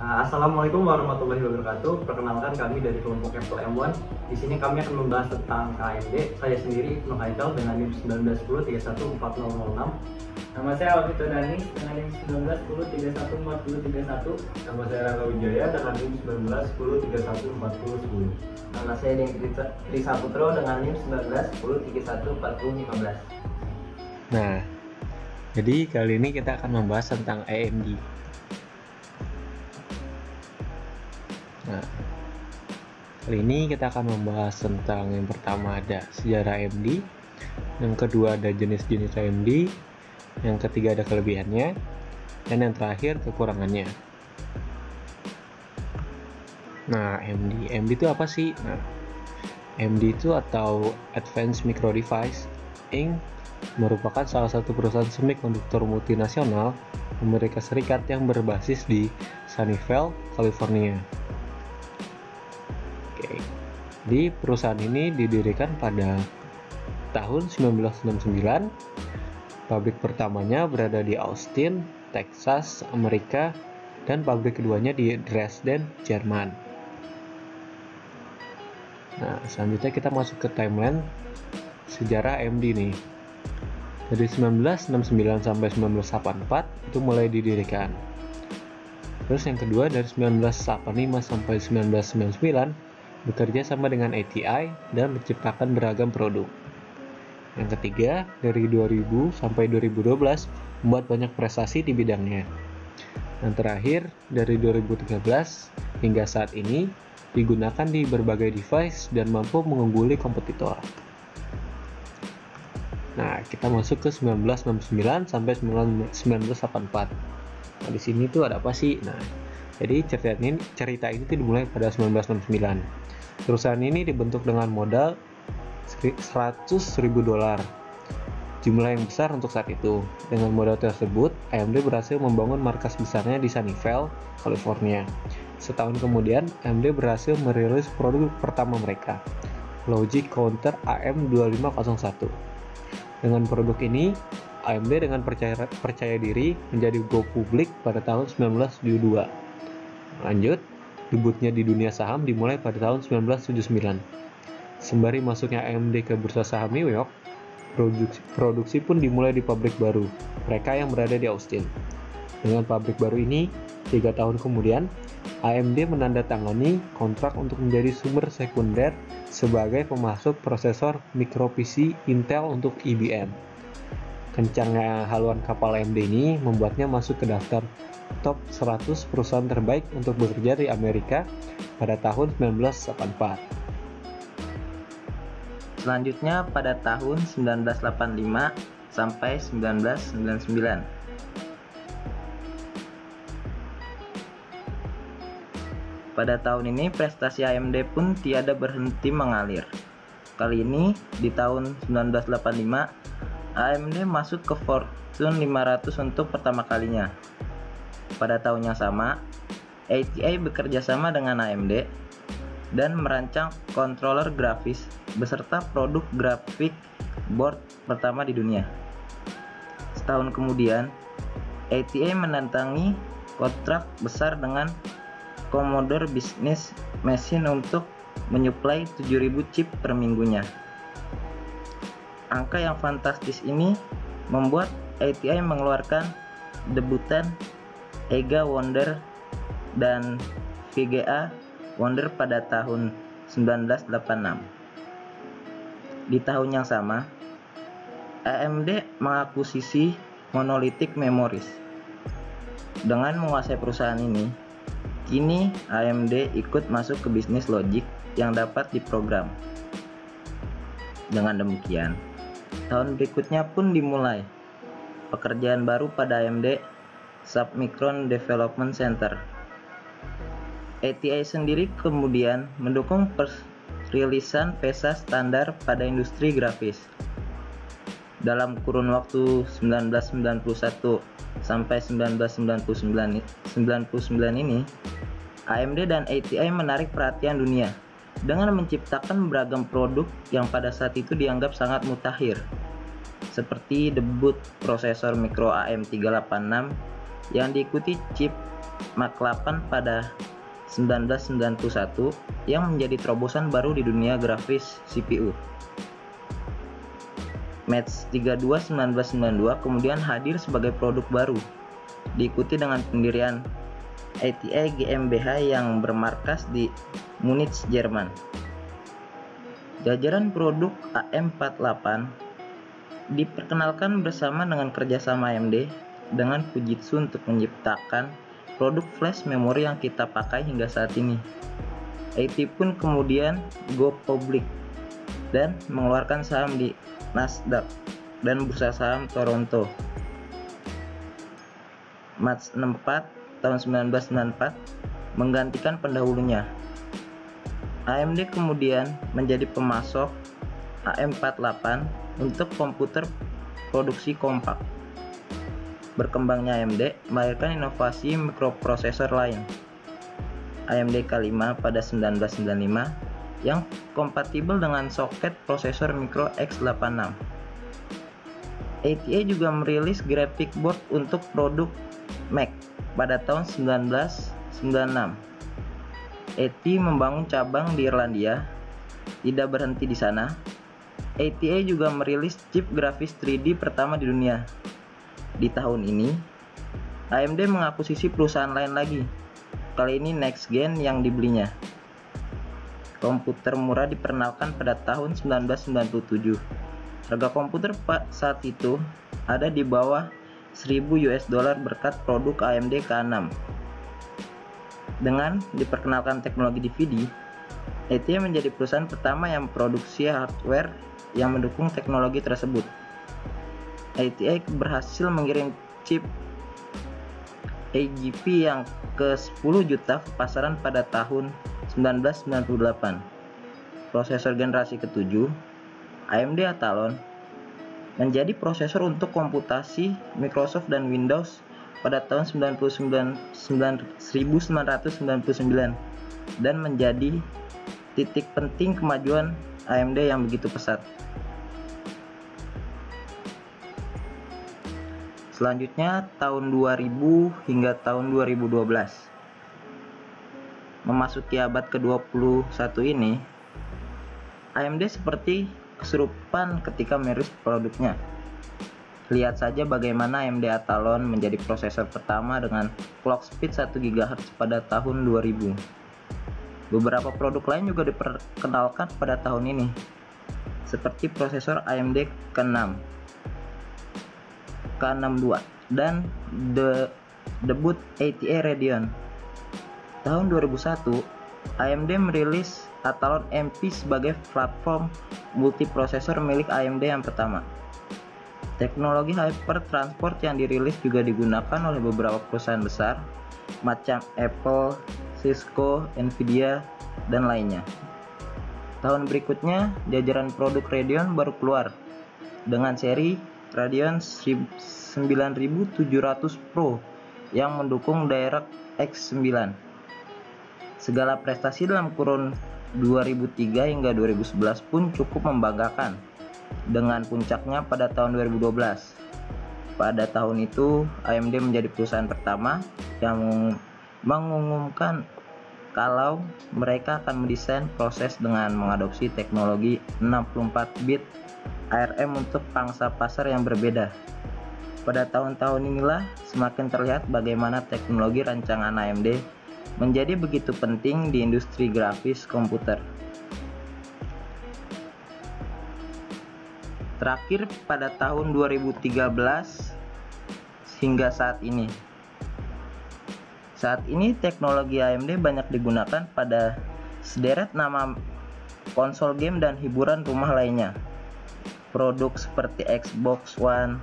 Assalamualaikum warahmatullahi wabarakatuh. Perkenalkan, kami dari kelompok Apple M1. Di sini kami akan membahas tentang AMD. Saya sendiri Ibnu Haikal dengan NIM 1910314006. Nama saya Alvito Danis dengan NIM 1910314031. Nama saya Rangga Wijaya dengan NIM 1910314010. Nama saya Dengki Trisaputro dengan NIM 1910314015. Nah, jadi kali ini kita akan membahas tentang AMD. Nah, kali ini kita akan membahas tentang yang pertama ada sejarah AMD, yang kedua ada jenis-jenis AMD, yang ketiga ada kelebihannya, dan yang terakhir kekurangannya. Nah, AMD itu apa sih? Nah, AMD itu atau Advanced Micro Device Inc. merupakan salah satu perusahaan semikonduktor multinasional Amerika Serikat yang berbasis di Sunnyvale, California. Di perusahaan ini didirikan pada tahun 1969. Pabrik pertamanya berada di Austin, Texas, Amerika, dan pabrik keduanya di Dresden, Jerman. Nah, selanjutnya kita masuk ke timeline sejarah AMD nih. Dari 1969 sampai 1984 itu mulai didirikan. Terus yang kedua dari 1985 sampai 1999 bekerja sama dengan ATI dan menciptakan beragam produk. Yang ketiga, dari 2000 sampai 2012 membuat banyak prestasi di bidangnya. Yang terakhir, dari 2013 hingga saat ini digunakan di berbagai device dan mampu mengungguli kompetitor. Nah, kita masuk ke 1969 sampai 1984. Nah, di sini tuh ada apa sih? Nah, jadi cerita ini tuh dimulai pada 1969. Perusahaan ini dibentuk dengan modal $100.000, jumlah yang besar untuk saat itu. Dengan modal tersebut, AMD berhasil membangun markas besarnya di Sunnyvale, California. Setahun kemudian, AMD berhasil merilis produk pertama mereka, Logic Counter AM2501. Dengan produk ini, AMD dengan percaya diri menjadi go publik pada tahun 1972. Lanjut, debutnya di dunia saham dimulai pada tahun 1979. Sembari masuknya AMD ke bursa saham New York, produksi pun dimulai di pabrik baru, mereka yang berada di Austin. Dengan pabrik baru ini, 3 tahun kemudian, AMD menandatangani kontrak untuk menjadi sumber sekunder sebagai pemasok prosesor micro PC Intel untuk IBM. Kencangnya haluan kapal AMD ini membuatnya masuk ke daftar top 100 perusahaan terbaik untuk bekerja di Amerika pada tahun 1984. Selanjutnya pada tahun 1985 sampai 1999. Pada tahun ini prestasi AMD pun tiada berhenti mengalir. Kali ini di tahun 1985 AMD masuk ke Fortune 500 untuk pertama kalinya. Pada tahun yang sama, ATI bekerja sama dengan AMD dan merancang controller grafis beserta produk grafik board pertama di dunia. Setahun kemudian, ATI menantangi kontrak besar dengan Commodore Business Machine untuk menyuplai 7.000 chip per minggunya. Angka yang fantastis ini membuat ATI mengeluarkan debutan EGA Wonder dan VGA Wonder pada tahun 1986. Di tahun yang sama, AMD mengakuisisi Monolithic Memories. Dengan menguasai perusahaan ini, kini AMD ikut masuk ke bisnis logic yang dapat diprogram. Dengan demikian, tahun berikutnya pun dimulai pekerjaan baru pada AMD Submicron Development Center. ATI sendiri kemudian mendukung perilisan PESA standar pada industri grafis. Dalam kurun waktu 1991 sampai 1999 ini, AMD dan ATI menarik perhatian dunia dengan menciptakan beragam produk yang pada saat itu dianggap sangat mutakhir, seperti debut prosesor micro AM386 yang diikuti chip Mach 8 pada 1991 yang menjadi terobosan baru di dunia grafis CPU. Match 32 1992 kemudian hadir sebagai produk baru, diikuti dengan pendirian ATA GmbH yang bermarkas di Munich, Jerman. Jajaran produk AM48 diperkenalkan bersama dengan kerjasama AMD dengan Fujitsu untuk menciptakan produk flash memori yang kita pakai hingga saat ini. AT pun kemudian go public dan mengeluarkan saham di Nasdaq dan bursa saham Toronto. March 64 tahun 1994 menggantikan pendahulunya. AMD kemudian menjadi pemasok AM48 untuk komputer produksi kompak. Berkembangnya AMD melahirkan inovasi mikroprosesor lain, AMD K5 pada 1995 yang kompatibel dengan soket prosesor micro x86. ATA juga merilis graphic board untuk produk Mac pada tahun 1996. AT membangun cabang di Irlandia. Tidak berhenti di sana, ATA juga merilis chip grafis 3D pertama di dunia. Di tahun ini, AMD mengakuisisi perusahaan lain lagi, kali ini NextGen yang dibelinya. Komputer murah diperkenalkan pada tahun 1997. Harga komputer saat itu ada di bawah $1.000 berkat produk AMD K6. Dengan diperkenalkan teknologi DVD, ATA menjadi perusahaan pertama yang memproduksi hardware yang mendukung teknologi tersebut. ATA berhasil mengirim chip AGP yang ke-10 juta ke pasaran pada tahun 1998. Prosesor generasi ke-7 AMD Athlon menjadi prosesor untuk komputasi Microsoft dan Windows pada tahun 1999 dan menjadi titik penting kemajuan AMD yang begitu pesat. Selanjutnya tahun 2000 hingga tahun 2012. Memasuki abad ke-21 ini, AMD seperti kesurupan ketika merilis produknya. Lihat saja bagaimana AMD Athlon menjadi prosesor pertama dengan clock speed 1 GHz pada tahun 2000. Beberapa produk lain juga diperkenalkan pada tahun ini, seperti prosesor AMD K6, K62, dan debut ATA Radeon. Tahun 2001, AMD merilis Athlon MP sebagai platform multiprosesor milik AMD yang pertama. Teknologi Hyper Transport yang dirilis juga digunakan oleh beberapa perusahaan besar macam Apple, Cisco, Nvidia, dan lainnya. Tahun berikutnya, jajaran produk Radeon baru keluar dengan seri Radeon 9700 Pro yang mendukung DirectX 9. Segala prestasi dalam kurun 2003 hingga 2011 pun cukup membanggakan, dengan puncaknya pada tahun 2012. Pada tahun itu, AMD menjadi perusahaan pertama yang mengumumkan kalau mereka akan mendesain proses dengan mengadopsi teknologi 64-bit ARM untuk pangsa pasar yang berbeda. Pada tahun-tahun inilah semakin terlihat bagaimana teknologi rancangan AMD menjadi begitu penting di industri grafis komputer. Terakhir pada tahun 2013 hingga saat ini. Saat ini teknologi AMD banyak digunakan pada sederet nama konsol game dan hiburan rumah lainnya. Produk seperti Xbox One,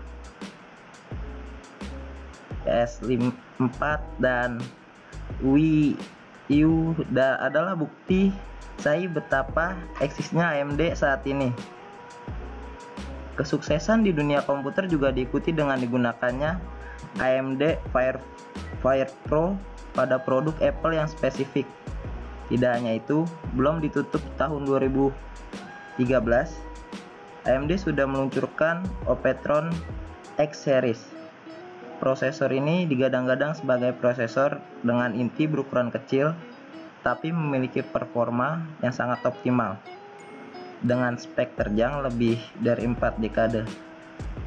PS4, dan Wii U adalah bukti saya betapa eksisnya AMD saat ini. Kesuksesan di dunia komputer juga diikuti dengan digunakannya AMD Fire Pro pada produk Apple yang spesifik. Tidak hanya itu, belum ditutup tahun 2013, AMD sudah meluncurkan Optron X Series Prosesor ini digadang-gadang sebagai prosesor dengan inti berukuran kecil, tapi memiliki performa yang sangat optimal. Dengan spek terjang lebih dari 4 dekade,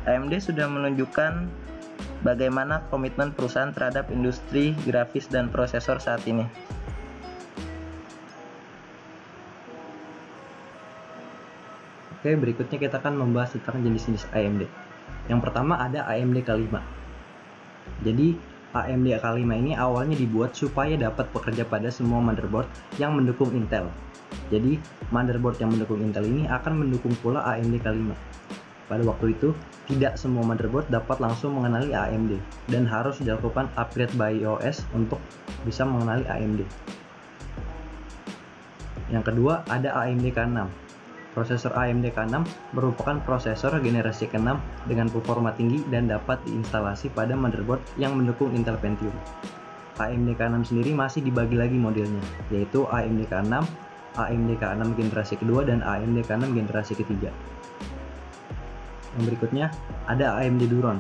AMD sudah menunjukkan bagaimana komitmen perusahaan terhadap industri grafis dan prosesor saat ini. Oke, berikutnya kita akan membahas tentang jenis-jenis AMD. Yang pertama ada AMD K5. Jadi AMD K5 ini awalnya dibuat supaya dapat bekerja pada semua motherboard yang mendukung Intel. Jadi motherboard yang mendukung Intel ini akan mendukung pula AMD K5. Pada waktu itu, tidak semua motherboard dapat langsung mengenali AMD dan harus dilakukan upgrade BIOS untuk bisa mengenali AMD. Yang kedua ada AMD K6. Prosesor AMD K6 merupakan prosesor generasi ke-6 dengan performa tinggi dan dapat diinstalasi pada motherboard yang mendukung Intel Pentium. AMD K6 sendiri masih dibagi lagi modelnya, yaitu AMD K6, AMD K6 generasi kedua, dan AMD K6 generasi ketiga. Yang berikutnya ada AMD Duron.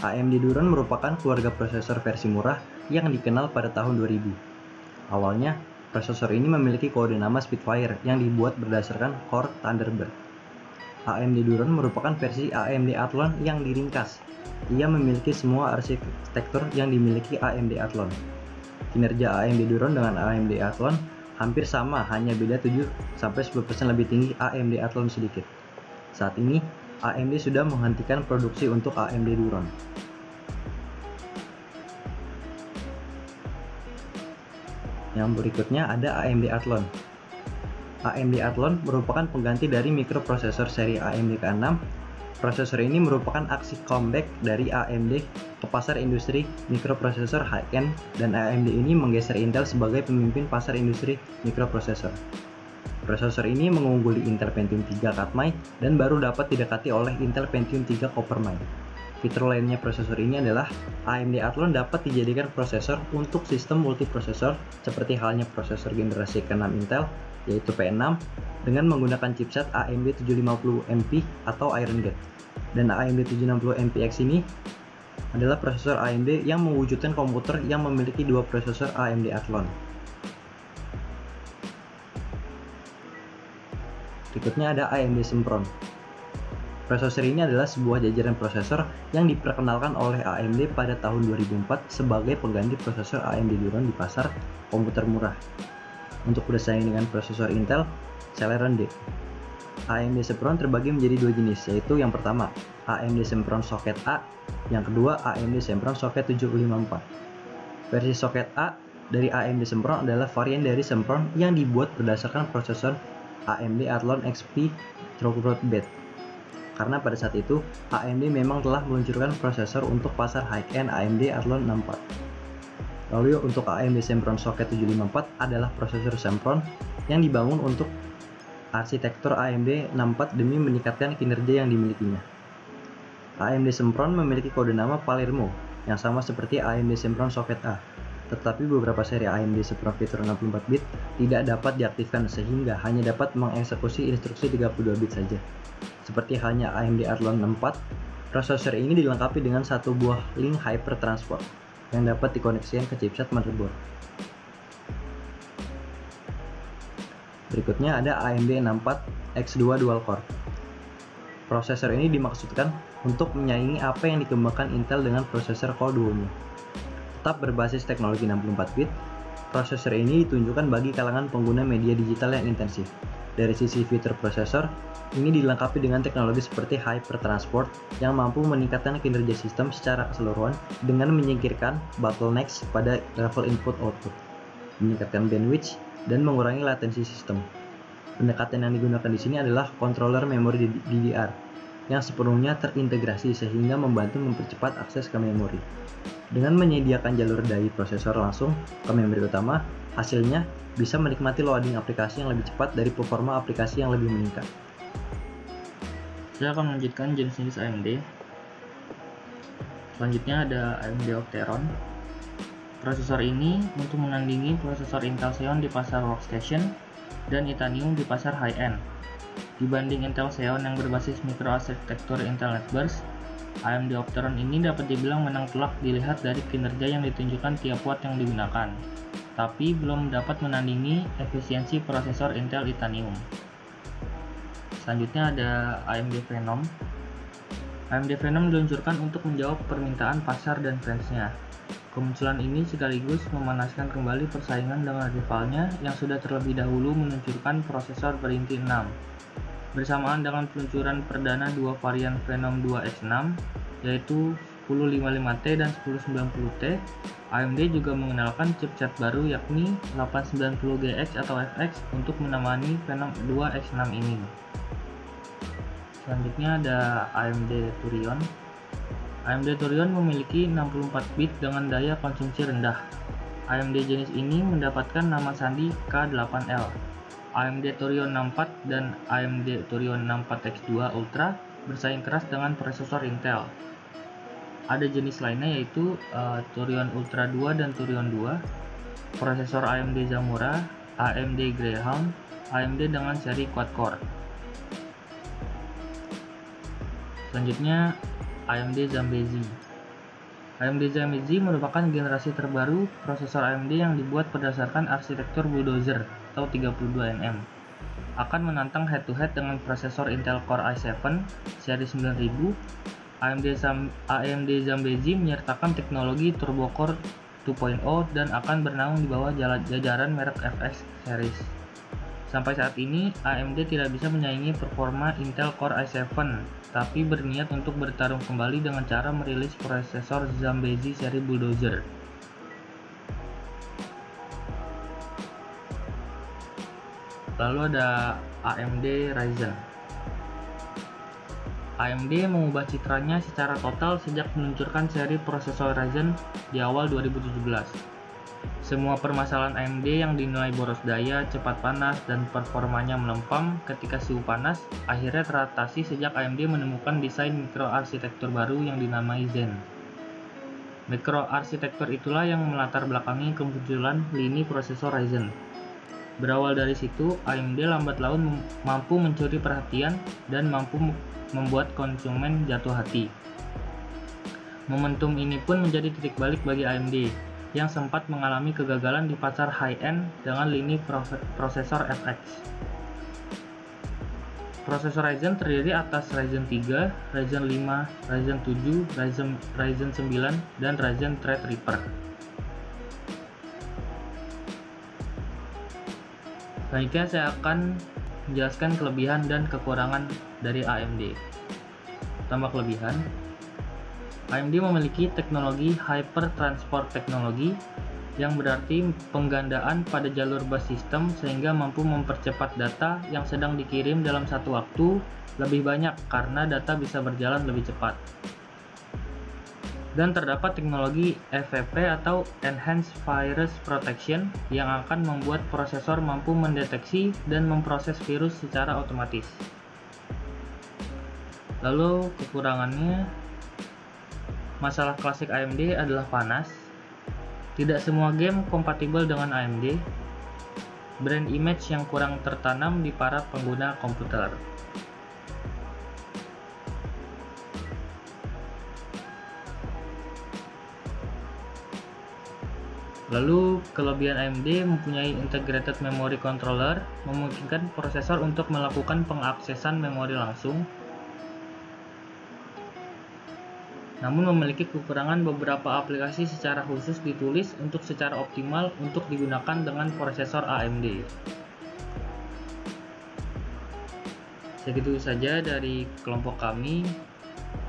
AMD Duron merupakan keluarga prosesor versi murah yang dikenal pada tahun 2000. Awalnya, prosesor ini memiliki kode nama Spitfire yang dibuat berdasarkan Core Thunderbird. AMD Duron merupakan versi AMD Athlon yang diringkas. Ia memiliki semua arsitektur yang dimiliki AMD Athlon. Kinerja AMD Duron dengan AMD Athlon hampir sama, hanya beda 7-10% lebih tinggi AMD Athlon sedikit. Saat ini, AMD sudah menghentikan produksi untuk AMD Duron. Yang berikutnya ada AMD Athlon. AMD Athlon merupakan pengganti dari mikroprosesor seri AMD K6. Prosesor ini merupakan aksi comeback dari AMD ke pasar industri mikroprosesor high-end, dan AMD ini menggeser Intel sebagai pemimpin pasar industri mikroprosesor. Prosesor ini mengungguli Intel Pentium 3 Katmai dan baru dapat didekati oleh Intel Pentium 3 Coppermine. Fitur lainnya prosesor ini adalah AMD Athlon dapat dijadikan prosesor untuk sistem multiprosesor seperti halnya prosesor generasi ke-6 Intel, yaitu P6, dengan menggunakan chipset AMD 750MP atau Iron Gate. Dan AMD 760MPX ini adalah prosesor AMD yang mewujudkan komputer yang memiliki dua prosesor AMD Athlon. Berikutnya ada AMD Sempron. Prosesor ini adalah sebuah jajaran prosesor yang diperkenalkan oleh AMD pada tahun 2004 sebagai pengganti prosesor AMD Duron di pasar komputer murah. Untuk bersaing dengan prosesor Intel Celeron D. AMD Sempron terbagi menjadi dua jenis, yaitu yang pertama AMD Sempron Socket A, yang kedua AMD Sempron Socket 754. Versi Socket A dari AMD Sempron adalah varian dari Sempron yang dibuat berdasarkan prosesor AMD Athlon XP Thorough-Bed. Karena pada saat itu, AMD memang telah meluncurkan prosesor untuk pasar high-end AMD Athlon 64. Lalu untuk AMD Sempron Socket 754 adalah prosesor Sempron yang dibangun untuk arsitektur AMD 64 demi meningkatkan kinerja yang dimilikinya. AMD Sempron memiliki kode nama Palermo yang sama seperti AMD Sempron Socket A. Tetapi beberapa seri AMD Sempron fitur 64-bit tidak dapat diaktifkan sehingga hanya dapat mengeksekusi instruksi 32-bit saja. Seperti halnya AMD Athlon 64, prosesor ini dilengkapi dengan satu buah link hyper transport yang dapat dikoneksikan ke chipset motherboard. Berikutnya ada AMD 64X2 Dual Core. Prosesor ini dimaksudkan untuk menyaingi apa yang dikembangkan Intel dengan prosesor Core Duo-nya. Tetap berbasis teknologi 64-bit, prosesor ini ditunjukkan bagi kalangan pengguna media digital yang intensif. Dari sisi fitur prosesor, ini dilengkapi dengan teknologi seperti Hyper Transport yang mampu meningkatkan kinerja sistem secara keseluruhan dengan menyingkirkan bottlenecks pada level input-output, meningkatkan bandwidth, dan mengurangi latensi sistem. Pendekatan yang digunakan di sini adalah controller memori DDR yang sepenuhnya terintegrasi sehingga membantu mempercepat akses ke memori. Dengan menyediakan jalur dari prosesor langsung ke memori utama, hasilnya bisa menikmati loading aplikasi yang lebih cepat dari performa aplikasi yang lebih meningkat. Saya akan melanjutkan jenis-jenis AMD. Selanjutnya ada AMD Opteron. Prosesor ini untuk menandingi prosesor Intel Xeon di pasar workstation dan Titanium di pasar high-end. Dibanding Intel Xeon yang berbasis mikroarsitektur Intel Netburst, AMD Opteron ini dapat dibilang menang telak dilihat dari kinerja yang ditunjukkan tiap watt yang digunakan, tapi belum dapat menandingi efisiensi prosesor Intel Itanium. Selanjutnya ada AMD Phenom. AMD Phenom diluncurkan untuk menjawab permintaan pasar dan fansnya. Kemunculan ini sekaligus memanaskan kembali persaingan dengan rivalnya yang sudah terlebih dahulu meluncurkan prosesor berinti 6. Bersamaan dengan peluncuran perdana dua varian Phenom 2X6 yaitu 1055T dan 1090T, AMD juga mengenalkan chipset baru yakni 890GX atau FX untuk menemani Phenom 2X6 ini. Selanjutnya ada AMD Thurion. AMD Thurion memiliki 64 bit dengan daya konsumsi rendah. AMD jenis ini mendapatkan nama sandi K8L. AMD Thurion 64 dan AMD Thurion 64X2 Ultra bersaing keras dengan prosesor Intel. Ada jenis lainnya yaitu Thurion Ultra 2 dan Thurion 2, prosesor AMD Zamora, AMD Greyhound, AMD dengan seri quad-core. Selanjutnya AMD Zambezi. AMD Zambezi merupakan generasi terbaru prosesor AMD yang dibuat berdasarkan arsitektur bulldozer atau 32nm. Akan menantang head-to-head dengan prosesor Intel Core i7 seri 9000. AMD Zambezi menyertakan teknologi Turbo Core 2.0 dan akan bernaung di bawah jajaran merek FX series. Sampai saat ini, AMD tidak bisa menyaingi performa Intel Core i7, tapi berniat untuk bertarung kembali dengan cara merilis prosesor Zambezi seri bulldozer. Lalu ada AMD Ryzen. AMD mengubah citranya secara total sejak meluncurkan seri prosesor Ryzen di awal 2017. Semua permasalahan AMD yang dinilai boros daya, cepat panas, dan performanya melempam ketika suhu panas akhirnya teratasi sejak AMD menemukan desain mikroarsitektur baru yang dinamai Zen. Mikroarsitektur itulah yang melatar belakangi kemunculan lini prosesor Ryzen. Berawal dari situ, AMD lambat laun mampu mencuri perhatian dan mampu membuat konsumen jatuh hati. Momentum ini pun menjadi titik balik bagi AMD yang sempat mengalami kegagalan di pasar high-end dengan lini prosesor FX. Prosesor Ryzen terdiri atas Ryzen 3, Ryzen 5, Ryzen 7, Ryzen 9, dan Ryzen Threadripper. Selanjutnya saya akan menjelaskan kelebihan dan kekurangan dari AMD. Pertama, kelebihan. AMD memiliki teknologi Hyper Transport Technology yang berarti penggandaan pada jalur bus system sehingga mampu mempercepat data yang sedang dikirim dalam satu waktu lebih banyak karena data bisa berjalan lebih cepat. Dan terdapat teknologi EVP atau Enhanced Virus Protection yang akan membuat prosesor mampu mendeteksi dan memproses virus secara otomatis. Lalu kekurangannya, masalah klasik AMD adalah panas. Tidak semua game kompatibel dengan AMD. Brand image yang kurang tertanam di para pengguna komputer. Lalu, kelebihan AMD mempunyai integrated memory controller, memungkinkan prosesor untuk melakukan pengaksesan memori langsung. Namun memiliki kekurangan beberapa aplikasi secara khusus ditulis untuk secara optimal untuk digunakan dengan prosesor AMD. Segitu saja dari kelompok kami.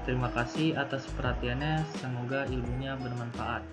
Terima kasih atas perhatiannya, semoga ilmunya bermanfaat.